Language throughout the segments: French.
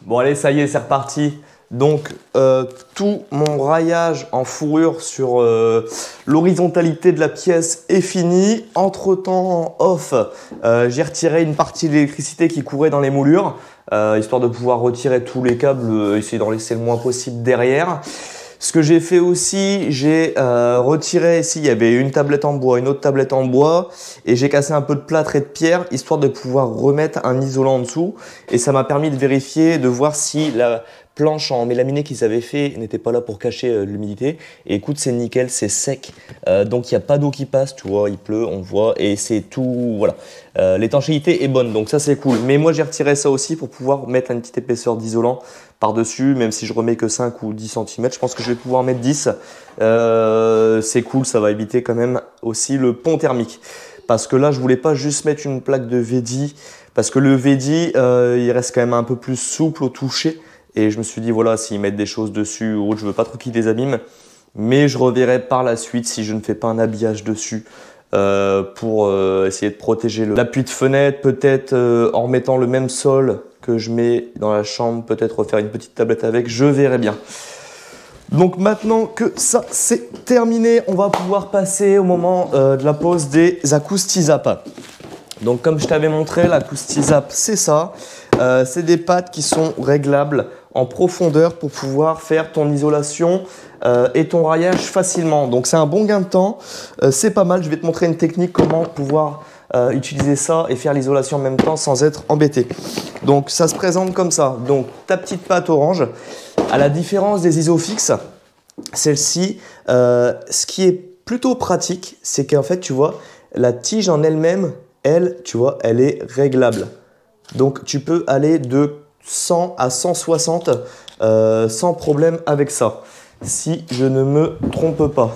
Bon allez, ça y est, c'est reparti. Donc tout mon raillage en fourrure sur l'horizontalité de la pièce est fini. Entre temps, en off, j'ai retiré une partie de l'électricité qui courait dans les moulures, histoire de pouvoir retirer tous les câbles, essayer d'en laisser le moins possible derrière. Ce que j'ai fait aussi, j'ai retiré ici, il y avait une tablette en bois, une autre tablette en bois, et j'ai cassé un peu de plâtre et de pierre, histoire de pouvoir remettre un isolant en dessous. Et ça m'a permis de vérifier, de voir si la planche en mélaminé qu'ils avaient fait n'était pas là pour cacher l'humidité. Et écoute, c'est nickel, c'est sec, donc il n'y a pas d'eau qui passe, tu vois, il pleut, on voit, et c'est tout, voilà. L'étanchéité est bonne, donc ça c'est cool. Mais moi j'ai retiré ça aussi pour pouvoir mettre une petite épaisseur d'isolant par-dessus, même si je remets que 5 ou 10 cm, je pense que je vais pouvoir mettre 10. C'est cool, ça va éviter quand même aussi le pont thermique. Parce que là, je voulais pas juste mettre une plaque de VD, parce que le VD, il reste quand même un peu plus souple au toucher. Et je me suis dit, voilà, s'ils mettent des choses dessus ou autre, je veux pas trop qu'ils les abîment. Mais je reverrai par la suite si je ne fais pas un habillage dessus. Pour essayer de protéger l'appui de fenêtre, peut-être en remettant le même sol que je mets dans la chambre, peut-être refaire une petite tablette avec, je verrai bien. Donc maintenant que ça c'est terminé, on va pouvoir passer au moment de la pose des Acoustizap. Donc comme je t'avais montré, l'Acoustizap c'est ça, c'est des pattes qui sont réglables en profondeur pour pouvoir faire ton isolation et ton raillage facilement. Donc c'est un bon gain de temps, c'est pas mal. Je vais te montrer une technique comment pouvoir utiliser ça et faire l'isolation en même temps sans être embêté. Donc ça se présente comme ça. Donc ta petite pâte orange, à la différence des Isofix, celle-ci, ce qui est plutôt pratique, c'est qu'en fait tu vois la tige en elle-même, elle, tu vois, elle est réglable. Donc tu peux aller de 100 à 160 sans problème avec ça. Si je ne me trompe pas.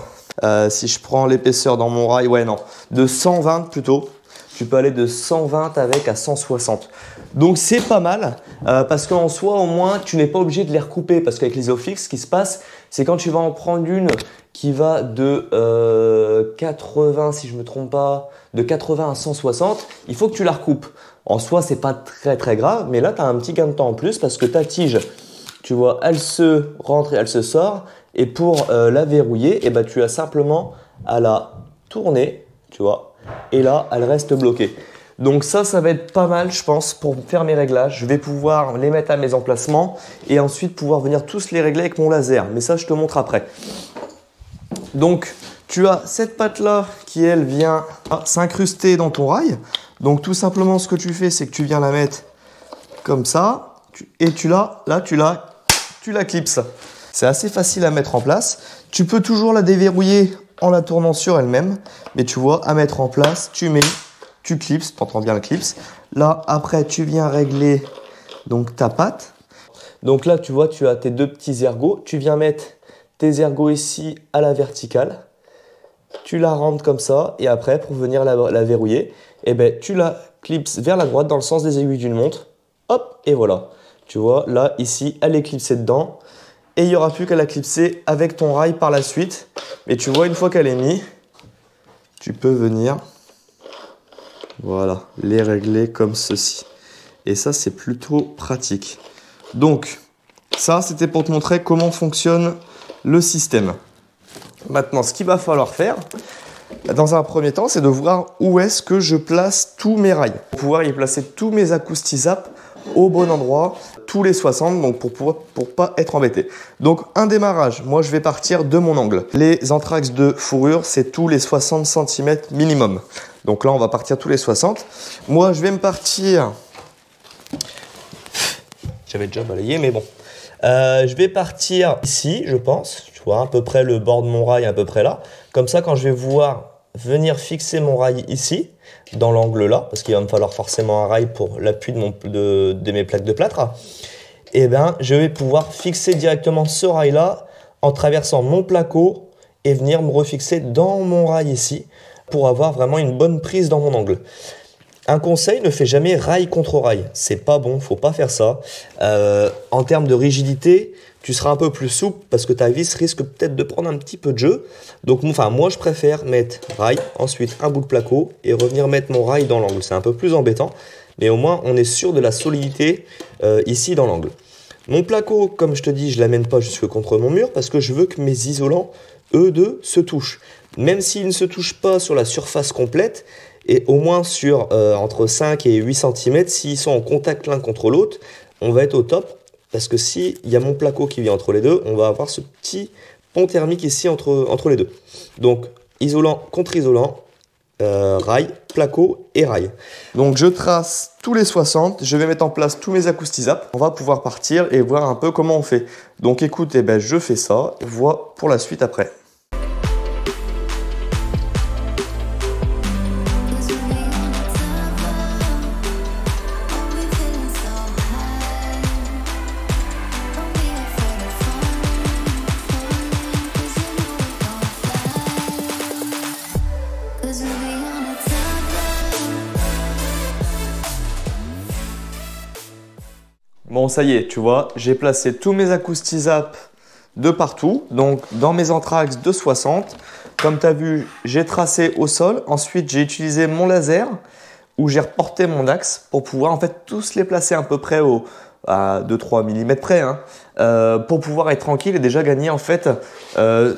Si je prends l'épaisseur dans mon rail, ouais non, de 120 plutôt. Tu peux aller de 120 avec à 160. Donc c'est pas mal parce qu'en soi au moins tu n'es pas obligé de les recouper, parce qu'avec les Isofix, ce qui se passe, c'est quand tu vas en prendre une qui va de 80, si je me trompe pas, de 80 à 160, il faut que tu la recoupes. En soi, c'est pas très grave, mais là tu as un petit gain de temps en plus parce que ta tige, tu vois, elle se rentre et elle se sort. Et pour la verrouiller, eh ben, tu as simplement à la tourner, tu vois, et là, elle reste bloquée. Donc ça va être pas mal, je pense, pour faire mes réglages. Je vais pouvoir les mettre à mes emplacements et ensuite pouvoir venir tous les régler avec mon laser. Mais ça, je te montre après. Donc, tu as cette patte-là qui, elle, vient s'incruster dans ton rail. Donc, tout simplement, ce que tu fais, c'est que tu viens la mettre comme ça. Et tu la clipses. C'est assez facile à mettre en place. Tu peux toujours la déverrouiller en la tournant sur elle-même. Mais tu vois, à mettre en place, tu mets, tu clipses, tu entends bien le clips. Là, après, tu viens régler donc, ta patte. Donc là, tu vois, tu as tes deux petits ergots. Tu viens mettre tes ergots ici à la verticale. Tu la rentres comme ça. Et après, pour venir la verrouiller, eh ben, tu la clipses vers la droite dans le sens des aiguilles d'une montre. Hop, et voilà. Tu vois, là, ici, elle est clipsée dedans. Et il n'y aura plus qu'à la clipser avec ton rail par la suite. Mais tu vois, une fois qu'elle est mise, tu peux venir, voilà, les régler comme ceci. Et ça, c'est plutôt pratique. Donc, ça, c'était pour te montrer comment fonctionne le système. Maintenant, ce qu'il va falloir faire, dans un premier temps, c'est de voir où est-ce que je place tous mes rails. Pour pouvoir y placer tous mes Acoustizap au bon endroit tous les 60, donc pour pas être embêté. Donc un démarrage, moi je vais partir de mon angle. Les anthrax de fourrure, c'est tous les 60 cm minimum. Donc là on va partir tous les 60. Moi je vais me partir... J'avais déjà balayé mais bon. Je vais partir ici, je pense, tu vois, à peu près le bord de mon rail, à peu près là. Comme ça, quand je vais voir venir fixer mon rail ici, dans l'angle là, parce qu'il va me falloir forcément un rail pour l'appui de mes plaques de plâtre, et bien, je vais pouvoir fixer directement ce rail là en traversant mon placo et venir me refixer dans mon rail ici pour avoir vraiment une bonne prise dans mon angle. Un conseil, ne fais jamais rail contre rail. C'est pas bon, faut pas faire ça. En termes de rigidité, tu seras un peu plus souple parce que ta vis risque peut-être de prendre un petit peu de jeu. Donc, enfin, moi, je préfère mettre rail, ensuite un bout de placo et revenir mettre mon rail dans l'angle. C'est un peu plus embêtant, mais au moins, on est sûr de la solidité ici dans l'angle. Mon placo, comme je te dis, je l'amène pas jusque contre mon mur parce que je veux que mes isolants, eux deux, se touchent. Même s'ils ne se touchent pas sur la surface complète, et au moins sur entre 5 et 8 cm, s'ils sont en contact l'un contre l'autre, on va être au top. Parce que s'il y a mon placo qui vient entre les deux, on va avoir ce petit pont thermique ici entre les deux. Donc, isolant contre isolant, rail, placo et rail. Donc, je trace tous les 60, je vais mettre en place tous mes acoustisapes. On va pouvoir partir et voir un peu comment on fait. Donc, écoute, eh ben, je fais ça, vois pour la suite après. Bon, ça y est, tu vois, j'ai placé tous mes acoustisapes de partout. Donc, dans mes anthrax de 60, comme tu as vu, j'ai tracé au sol. Ensuite, j'ai utilisé mon laser où j'ai reporté mon axe pour pouvoir en fait tous les placer à peu près à 2-3 mm près, hein, pour pouvoir être tranquille et déjà gagner en fait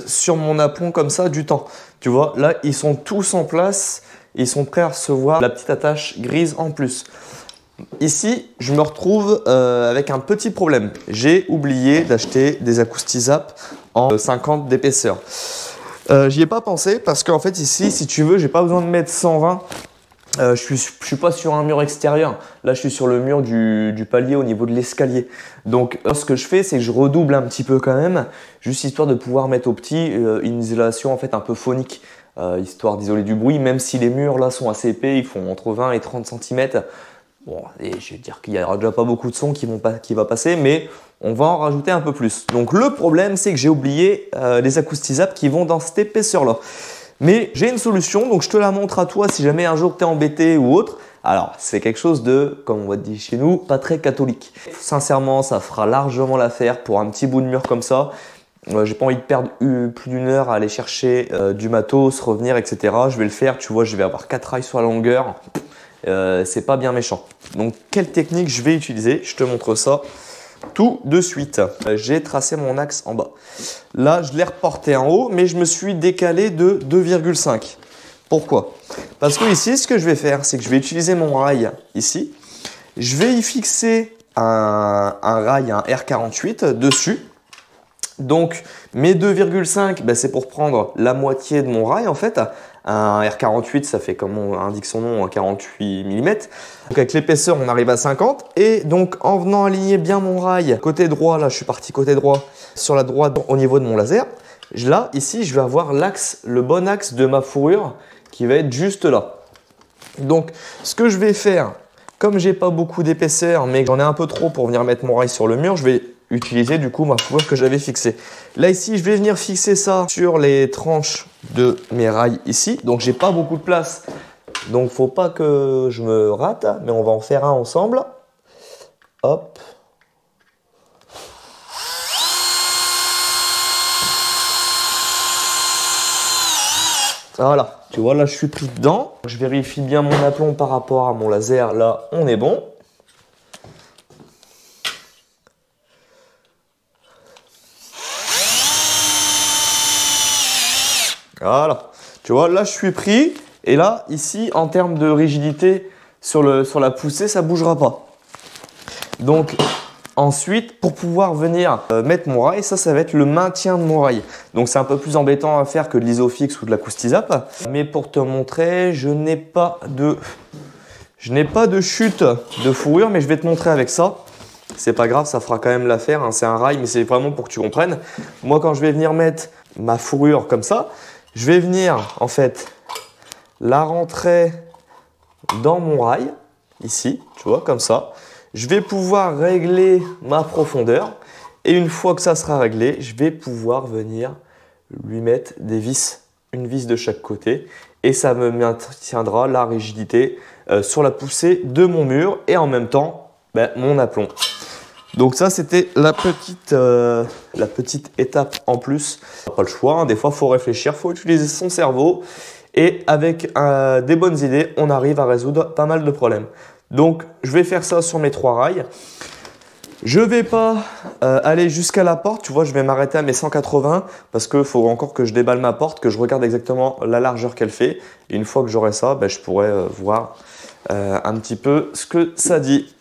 sur mon aplomb comme ça du temps. Tu vois, là, ils sont tous en place. Ils sont prêts à recevoir la petite attache grise en plus. Ici, je me retrouve avec un petit problème. J'ai oublié d'acheter des acoustisapes en 50 d'épaisseur. J'y ai pas pensé parce qu'en fait ici, si tu veux, j'ai pas besoin de mettre 120. Je suis pas sur un mur extérieur. Là, je suis sur le mur du palier au niveau de l'escalier. Donc, ce que je fais, c'est que je redouble un petit peu quand même, juste histoire de pouvoir mettre au petit une isolation en fait un peu phonique, histoire d'isoler du bruit. Même si les murs là sont assez épais, ils font entre 20 et 30 cm. Bon, et je vais dire qu'il n'y aura déjà pas beaucoup de son qui va passer, mais on va en rajouter un peu plus. Donc le problème, c'est que j'ai oublié les acoustisapes qui vont dans cette épaisseur-là. Mais j'ai une solution, donc je te la montre à toi si jamais un jour tu es embêté ou autre. Alors, c'est quelque chose de, comme on va dire chez nous, pas très catholique. Sincèrement, ça fera largement l'affaire pour un petit bout de mur comme ça. J'ai pas envie de perdre plus d'une heure à aller chercher du matos, revenir, etc. Je vais le faire, tu vois, je vais avoir 4 rails sur la longueur. C'est pas bien méchant. Donc quelle technique je vais utiliser? Je te montre ça tout de suite. J'ai tracé mon axe en bas. Là, je l'ai reporté en haut, mais je me suis décalé de 2,5. Pourquoi? Parce que ici, ce que je vais faire, c'est que je vais utiliser mon rail ici. Je vais y fixer un rail, un R48 dessus. Donc mes 2,5, ben, c'est pour prendre la moitié de mon rail en fait. Un R48, ça fait comme on indique son nom, un 48 mm. Donc avec l'épaisseur, on arrive à 50. Et donc en venant aligner bien mon rail côté droit, là je suis parti côté droit, sur la droite au niveau de mon laser. Là, ici, je vais avoir l'axe, le bon axe de ma fourrure qui va être juste là. Donc ce que je vais faire, comme j'ai pas beaucoup d'épaisseur, mais que j'en ai un peu trop pour venir mettre mon rail sur le mur, je vais utiliser du coup ma fourrure que j'avais fixée. Là ici, je vais venir fixer ça sur les tranches de mes rails ici. Donc j'ai pas beaucoup de place, donc faut pas que je me rate, mais on va en faire un ensemble. Hop. Voilà, tu vois là je suis pris dedans. Je vérifie bien mon aplomb par rapport à mon laser, là on est bon. Voilà, tu vois, là je suis pris et là, ici, en termes de rigidité sur la poussée, ça ne bougera pas. Donc ensuite, pour pouvoir venir mettre mon rail, ça va être le maintien de mon rail. Donc c'est un peu plus embêtant à faire que de l'isofix ou de la Coustizap. Mais pour te montrer, je n'ai pas de chute de fourrure, mais je vais te montrer avec ça. C'est pas grave, ça fera quand même l'affaire, hein. C'est un rail, mais c'est vraiment pour que tu comprennes. Moi, quand je vais venir mettre ma fourrure comme ça, je vais venir en fait la rentrer dans mon rail, ici, tu vois, comme ça. Je vais pouvoir régler ma profondeur et une fois que ça sera réglé, je vais pouvoir venir lui mettre des vis, une vis de chaque côté et ça me maintiendra la rigidité sur la poussée de mon mur et en même temps mon aplomb. Donc ça c'était la petite étape en plus. Pas le choix, hein. Des fois il faut réfléchir, il faut utiliser son cerveau et avec des bonnes idées, on arrive à résoudre pas mal de problèmes. Donc je vais faire ça sur mes 3 rails. Je ne vais pas aller jusqu'à la porte, tu vois, je vais m'arrêter à mes 180 parce qu'il faut encore que je déballe ma porte, que je regarde exactement la largeur qu'elle fait. Et une fois que j'aurai ça, je pourrai voir un petit peu ce que ça dit.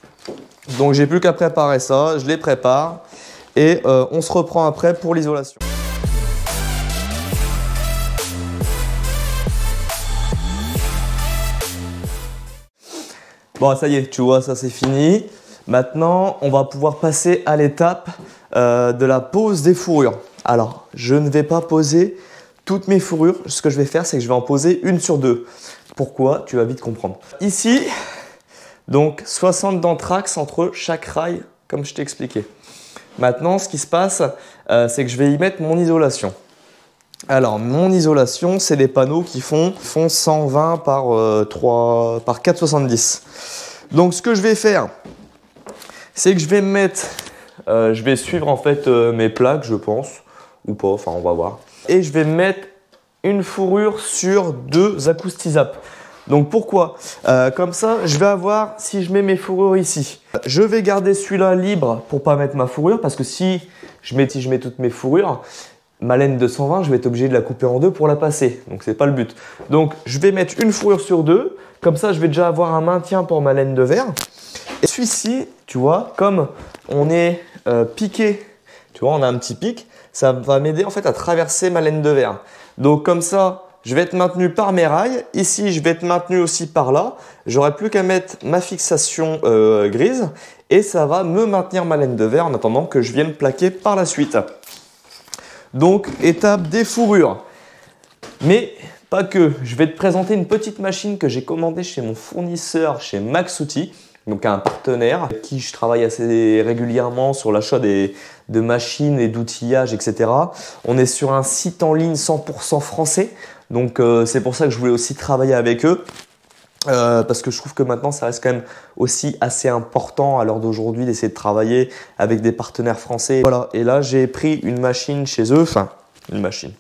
Donc j'ai plus qu'à préparer ça, je les prépare et on se reprend après pour l'isolation. Bon, ça y est, tu vois, ça c'est fini. Maintenant, on va pouvoir passer à l'étape de la pose des fourrures. Alors, je ne vais pas poser toutes mes fourrures. Ce que je vais faire, c'est que je vais en poser une sur 2. Pourquoi? Tu vas vite comprendre. Ici, donc 60 d'anthrax entre chaque rail, comme je t'ai expliqué. Maintenant, ce qui se passe, c'est que je vais y mettre mon isolation. Alors, mon isolation, c'est des panneaux qui font 120 par 4,70. Donc, ce que je vais faire, c'est que je vais mettre, je vais suivre en fait mes plaques, je pense, ou pas, enfin, on va voir. Et je vais mettre une fourrure sur 2 Acoustizap. Donc, pourquoi? Comme ça, je vais avoir, si je mets mes fourrures ici, je vais garder celui-là libre pour pas mettre ma fourrure, parce que si je mets toutes mes fourrures, ma laine de 120, je vais être obligé de la couper en 2 pour la passer. Donc, c'est pas le but. Donc, je vais mettre une fourrure sur 2. Comme ça, je vais déjà avoir un maintien pour ma laine de verre. Et celui-ci, tu vois, comme on est piqué, tu vois, on a un petit pic, ça va m'aider en fait à traverser ma laine de verre. Donc, comme ça, je vais être maintenu par mes rails. Ici, je vais être maintenu aussi par là. J'aurai plus qu'à mettre ma fixation grise et ça va me maintenir ma laine de verre en attendant que je vienne plaquer par la suite. Donc, étape des fourrures. Mais pas que. Je vais te présenter une petite machine que j'ai commandée chez mon fournisseur, chez Max Outils, donc un partenaire avec qui je travaille assez régulièrement sur l'achat de machines et d'outillage, etc. On est sur un site en ligne 100% français. Donc, c'est pour ça que je voulais aussi travailler avec eux. Parce que je trouve que maintenant ça reste quand même aussi assez important à l'heure d'aujourd'hui d'essayer de travailler avec des partenaires français. Voilà, et là j'ai pris une machine chez eux, enfin une machine,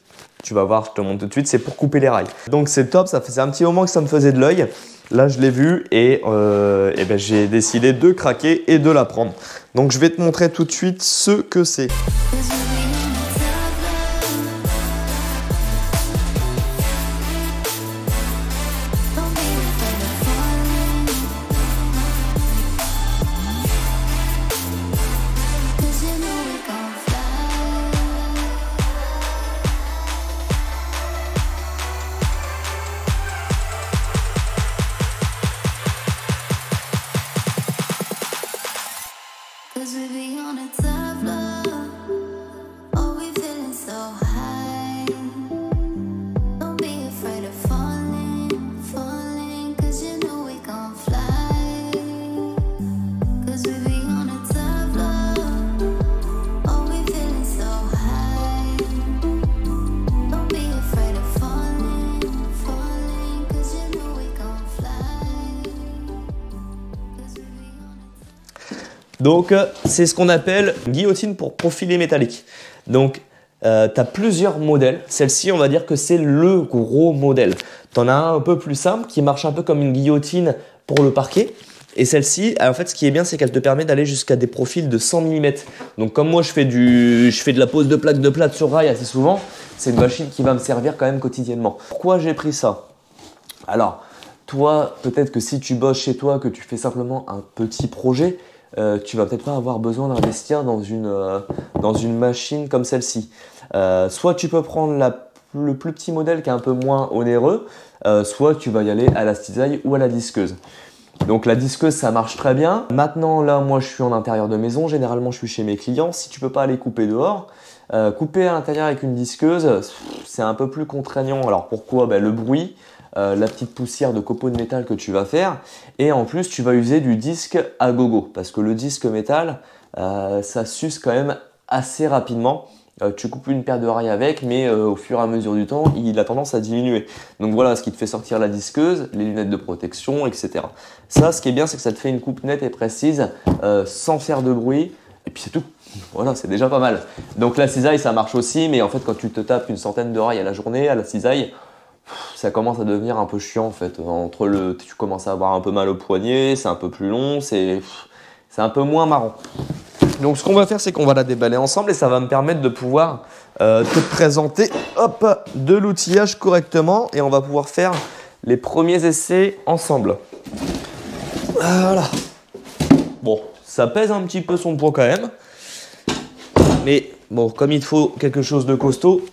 tu vas voir, je te montre tout de suite, c'est pour couper les rails. Donc c'est top, ça faisait un petit moment que ça me faisait de l'œil. Là je l'ai vu et j'ai décidé de craquer et de la prendre. Donc je vais te montrer tout de suite ce que c'est. Donc, c'est ce qu'on appelle une guillotine pour profilé métallique. Donc, tu as plusieurs modèles. Celle-ci, on va dire que c'est le gros modèle. Tu en as un peu plus simple qui marche un peu comme une guillotine pour le parquet. Et celle-ci, en fait, ce qui est bien, c'est qu'elle te permet d'aller jusqu'à des profils de 100 mm. Donc, comme moi, je fais de la pose de plaques de plate sur rail assez souvent, c'est une machine qui va me servir quand même quotidiennement. Pourquoi j'ai pris ça? Alors, toi, peut-être que si tu bosses chez toi, que tu fais simplement un petit projet, tu vas peut-être pas avoir besoin d'investir dans une machine comme celle-ci. Soit tu peux prendre le plus petit modèle qui est un peu moins onéreux, soit tu vas y aller à la cisaille ou à la disqueuse. Donc la disqueuse, ça marche très bien. Maintenant, là, moi, je suis en intérieur de maison. Généralement, je suis chez mes clients. Si tu peux pas aller couper dehors, couper à l'intérieur avec une disqueuse, c'est un peu plus contraignant. Alors pourquoi? Le bruit, la petite poussière de copeaux de métal que tu vas faire. Et en plus, tu vas user du disque à gogo. Parce que le disque métal, ça s'use quand même assez rapidement. Tu coupes une paire de rails avec, mais au fur et à mesure du temps, il a tendance à diminuer. Donc voilà ce qui te fait sortir la disqueuse, les lunettes de protection, etc. Ça, ce qui est bien, c'est que ça te fait une coupe nette et précise, sans faire de bruit, et puis c'est tout. Voilà, c'est déjà pas mal. Donc la cisaille, ça marche aussi, mais en fait, quand tu te tapes une centaine de rails à la journée, à la cisaille, ça commence à devenir un peu chiant en fait. Tu commences à avoir un peu mal au poignet, c'est un peu plus long, c'est un peu moins marrant. Donc ce qu'on va faire, c'est qu'on va la déballer ensemble et ça va me permettre de pouvoir te présenter de l'outillage correctement et on va pouvoir faire les premiers essais ensemble. Voilà. Bon, ça pèse un petit peu son poids quand même. Mais bon, comme il faut quelque chose de costaud,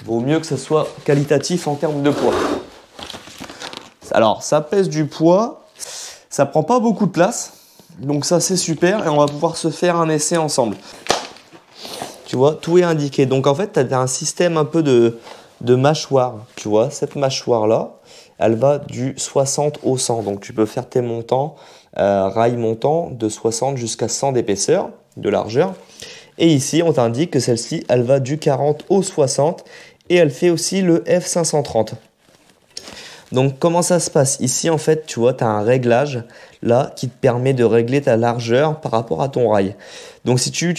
vaut mieux que ça soit qualitatif en termes de poids. Alors, ça pèse du poids, ça prend pas beaucoup de place. Donc ça c'est super et on va pouvoir se faire un essai ensemble. Tu vois, tout est indiqué. Donc en fait, tu as un système un peu de mâchoire. Tu vois, cette mâchoire-là, elle va du 60 au 100. Donc tu peux faire tes montants, rails montants de 60 jusqu'à 100 d'épaisseur, de largeur. Et ici, on t'indique que celle-ci, elle va du 40 au 60 et elle fait aussi le F530. Donc comment ça se passe? Ici en fait tu vois tu as un réglage là qui te permet de régler ta largeur par rapport à ton rail. Donc si tu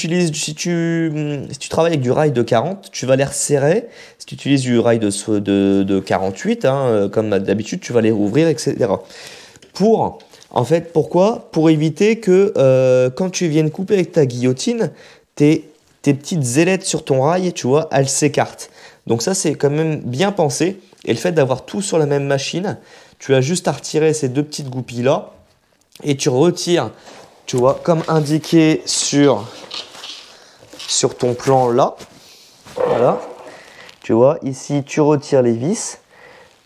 travailles avec du rail de 40, tu vas les resserrer. Si tu utilises du rail de 48, comme d'habitude, tu vas les rouvrir, etc. Pourquoi? Pour éviter que quand tu viennes couper avec ta guillotine, tes petites ailettes sur ton rail, tu vois, elles s'écartent. Donc ça c'est quand même bien pensé. Et le fait d'avoir tout sur la même machine, tu as juste à retirer ces deux petites goupilles là et tu retires, tu vois, comme indiqué sur ton plan là. Voilà. Tu vois, ici tu retires les vis.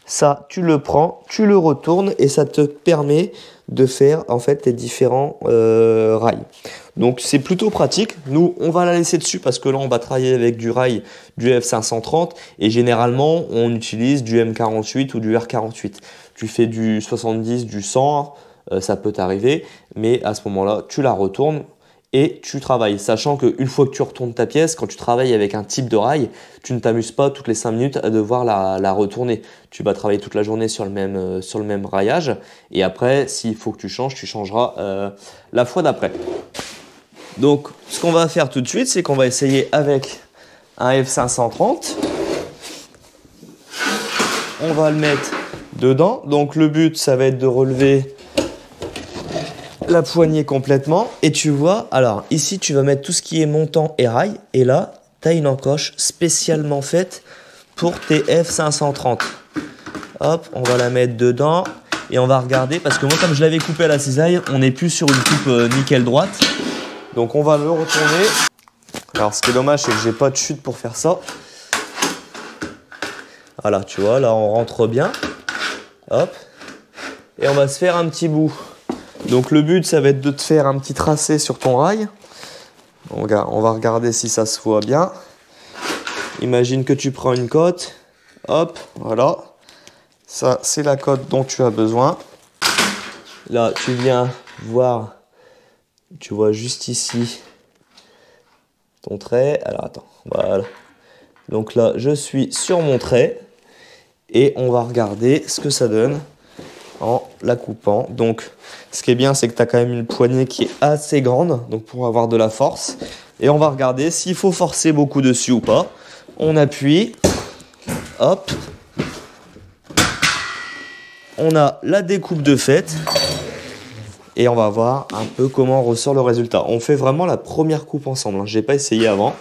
Ça, tu le prends, tu le retournes et ça te permet de faire en fait tes différents rails. Donc c'est plutôt pratique. Nous, on va la laisser dessus parce que là, on va travailler avec du rail du F530 et généralement, on utilise du M48 ou du R48. Tu fais du 70, du 100, ça peut t'arriver, mais à ce moment-là, tu la retournes et tu travailles. Sachant qu'une fois que tu retournes ta pièce, quand tu travailles avec un type de rail, tu ne t'amuses pas toutes les 5 minutes à devoir la retourner. Tu vas travailler toute la journée sur le même raillage et après, s'il faut que tu changes, tu changeras la fois d'après. Donc, ce qu'on va faire tout de suite, c'est qu'on va essayer avec un F530. On va le mettre dedans. Donc, le but, ça va être de relever la poignée complètement. Et tu vois, alors ici, tu vas mettre tout ce qui est montant et rail. Et là, tu as une encoche spécialement faite pour tes F530. Hop, on va la mettre dedans. Et on va regarder, parce que moi, comme je l'avais coupé à la cisaille, on n'est plus sur une coupe nickel droite. Donc on va le retourner. Alors ce qui est dommage, c'est que j'ai pas de chute pour faire ça. Voilà, tu vois, là on rentre bien. Hop. Et on va se faire un petit bout. Donc le but, ça va être de te faire un petit tracé sur ton rail. On va regarder si ça se voit bien. Imagine que tu prends une cote. Hop, voilà. Ça, c'est la cote dont tu as besoin. Là, tu viens voir. Tu vois juste ici ton trait. Alors attends, voilà. Donc là, je suis sur mon trait et on va regarder ce que ça donne en la coupant. Donc, ce qui est bien, c'est que tu as quand même une poignée qui est assez grande, donc pour avoir de la force. Et on va regarder s'il faut forcer beaucoup dessus ou pas. On appuie, hop. On a la découpe de fait. Et on va voir un peu comment ressort le résultat. On fait vraiment la première coupe ensemble. Je n'ai pas essayé avant.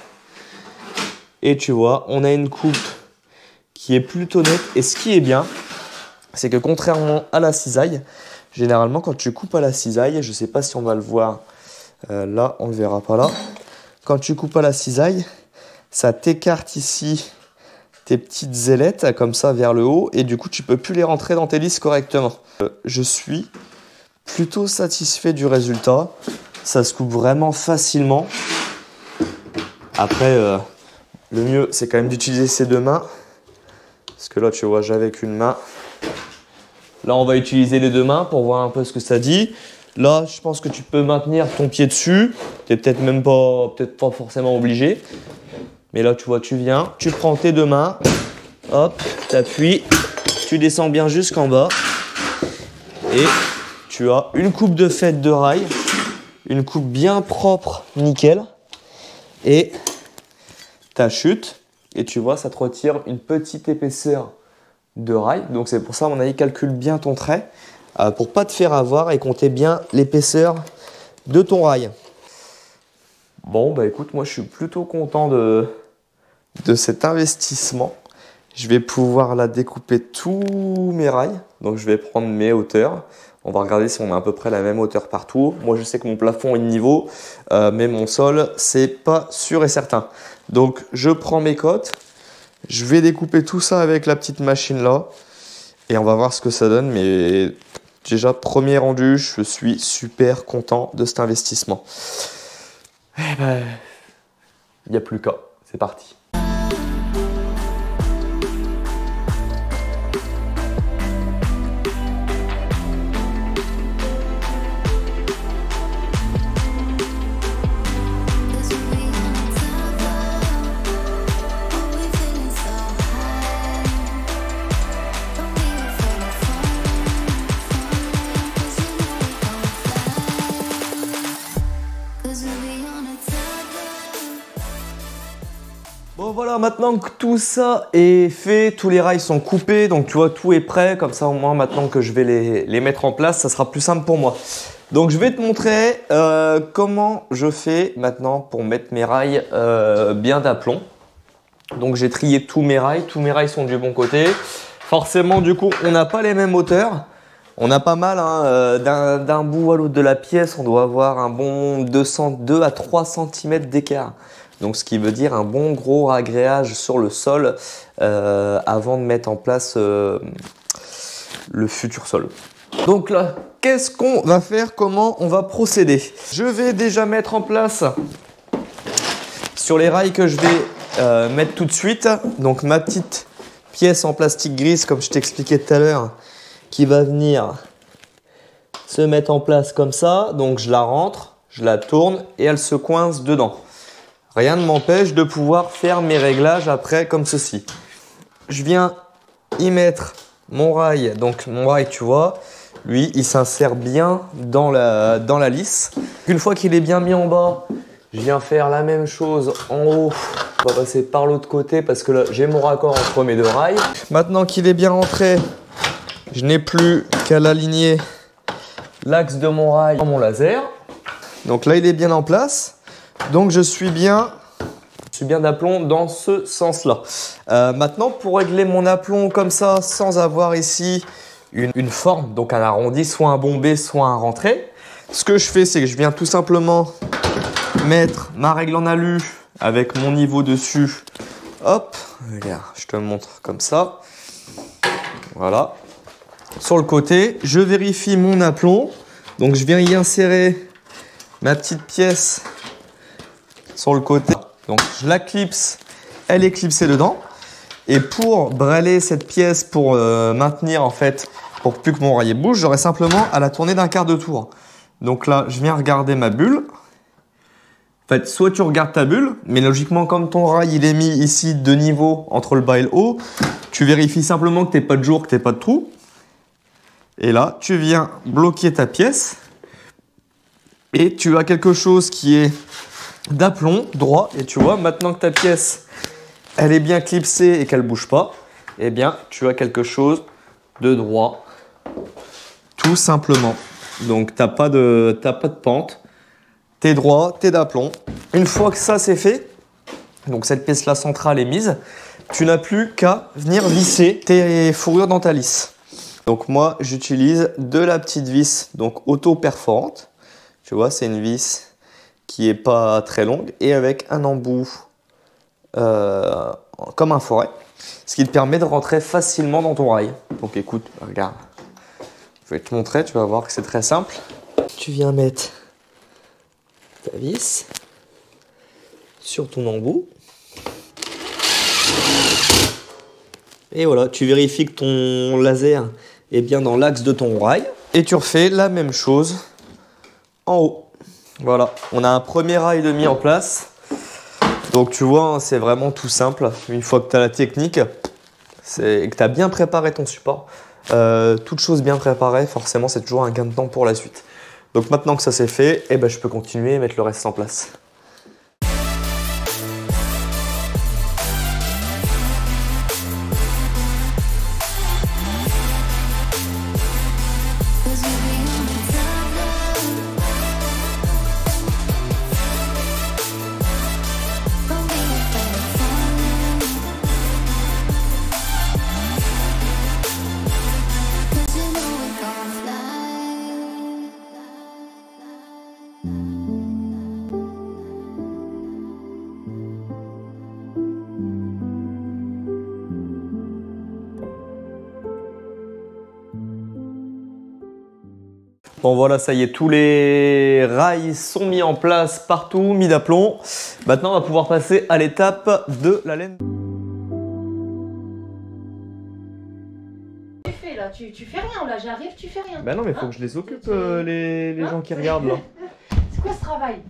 Et tu vois, on a une coupe qui est plutôt nette. Et ce qui est bien, c'est que contrairement à la cisaille, généralement quand tu coupes à la cisaille, je ne sais pas si on va le voir là, on ne le verra pas là. Quand tu coupes à la cisaille, ça t'écarte ici tes petites ailettes comme ça vers le haut et du coup tu peux plus les rentrer dans tes lisses correctement. Je suis plutôt satisfait du résultat. Ça se coupe vraiment facilement. Après, le mieux c'est quand même d'utiliser ses deux mains. Parce que là tu vois, j'avais qu'une main. Là on va utiliser les deux mains pour voir un peu ce que ça dit. Là je pense que tu peux maintenir ton pied dessus. Tu n'es peut-être pas forcément obligé. Mais là tu vois, tu viens, tu prends tes deux mains. Hop, tu appuies. Tu descends bien jusqu'en bas. Et tu as une coupe de fête de rail. Une coupe bien propre, nickel. Et ta chute. Et tu vois, ça te retire une petite épaisseur de rail. Donc c'est pour ça, à mon avis, calcule bien ton trait pour pas te faire avoir et compter bien l'épaisseur de ton rail. Bon, bah écoute, moi je suis plutôt content de cet investissement. Je vais pouvoir là découper tous mes rails. Donc je vais prendre mes hauteurs. On va regarder si on a à peu près la même hauteur partout. Moi je sais que mon plafond est de niveau, mais mon sol, c'est pas sûr et certain. Donc je prends mes cotes. Je vais découper tout ça avec la petite machine là. Et on va voir ce que ça donne. Mais déjà, premier rendu, je suis super content de cet investissement. Eh ben, il n'y a plus qu'à. C'est parti. Bon voilà, maintenant que tout ça est fait, tous les rails sont coupés, donc tu vois, tout est prêt. Comme ça, au moins, maintenant que je vais les mettre en place, ça sera plus simple pour moi. Donc je vais te montrer comment je fais maintenant pour mettre mes rails bien d'aplomb. Donc j'ai trié tous mes rails sont du bon côté. Forcément, du coup, on n'a pas les mêmes hauteurs. On a pas mal, hein, d'un bout à l'autre de la pièce, on doit avoir un bon 2 à 3 cm d'écart. Donc ce qui veut dire un bon gros ragréage sur le sol avant de mettre en place le futur sol. Donc là, qu'est-ce qu'on va faire? Comment on va procéder? Je vais déjà mettre en place sur les rails que je vais mettre tout de suite. Donc ma petite pièce en plastique grise, comme je t'expliquais tout à l'heure, qui va venir se mettre en place comme ça. Donc je la rentre, je la tourne et elle se coince dedans. Rien ne m'empêche de pouvoir faire mes réglages après comme ceci. Je viens y mettre mon rail. Donc mon rail, tu vois, lui, il s'insère bien dans la lisse. Une fois qu'il est bien mis en bas, je viens faire la même chose en haut. On va passer par l'autre côté parce que là, j'ai mon raccord entre mes deux rails. Maintenant qu'il est bien rentré, je n'ai plus qu'à l'aligner l'axe de mon rail dans mon laser. Donc là, il est bien en place. Donc je suis bien d'aplomb dans ce sens-là. Maintenant, pour régler mon aplomb comme ça, sans avoir ici une forme, donc un arrondi, soit un bombé, soit un rentré, ce que je fais, c'est que je viens tout simplement mettre ma règle en alu avec mon niveau dessus. Hop, regarde, je te montre comme ça. Voilà. Sur le côté, je vérifie mon aplomb. Donc je viens y insérer ma petite pièce sur le côté. Donc je la clipse, elle est clipsée dedans. Et pour brailler cette pièce, pour maintenir en fait, pour plus que mon rail bouge, j'aurai simplement à la tourner d'un quart de tour. Donc là, je viens regarder ma bulle. En fait, soit tu regardes ta bulle, mais logiquement, comme ton rail il est mis ici de niveau entre le bas et le haut, tu vérifies simplement que tu n'aies pas de jour, que tu n'aies pas de trou. Et là, tu viens bloquer ta pièce. Et tu as quelque chose qui est d'aplomb droit. Et tu vois, maintenant que ta pièce elle est bien clipsée et qu'elle ne bouge pas, eh bien, tu as quelque chose de droit. Tout simplement. Donc, tu n'as pas de pente. Tu es droit, tu es d'aplomb. Une fois que ça c'est fait, donc cette pièce-là centrale est mise, tu n'as plus qu'à venir visser tes fourrures dans ta lisse. Donc moi, j'utilise de la petite vis, donc auto-perforante. Tu vois, c'est une vis qui est pas très longue et avec un embout comme un forêt, ce qui te permet de rentrer facilement dans ton rail. Donc écoute, regarde, je vais te montrer, tu vas voir que c'est très simple. Tu viens mettre ta vis sur ton embout. Et voilà, tu vérifies que ton laser est bien dans l'axe de ton rail. Et tu refais la même chose en haut. Voilà, on a un premier rail de mis en place. Donc tu vois, c'est vraiment tout simple. Une fois que tu as la technique et que tu as bien préparé ton support, toute chose bien préparée, forcément c'est toujours un gain de temps pour la suite. Donc maintenant que ça c'est fait, eh ben, je peux continuer et mettre le reste en place. Bon voilà, ça y est, tous les rails sont mis en place partout, mis d'aplomb. Maintenant, on va pouvoir passer à l'étape de la laine. Tu fais là, tu fais rien là, j'arrive, tu fais rien. Ben non, mais faut que je les occupe, les gens qui regardent là. C'est quoi ce travail?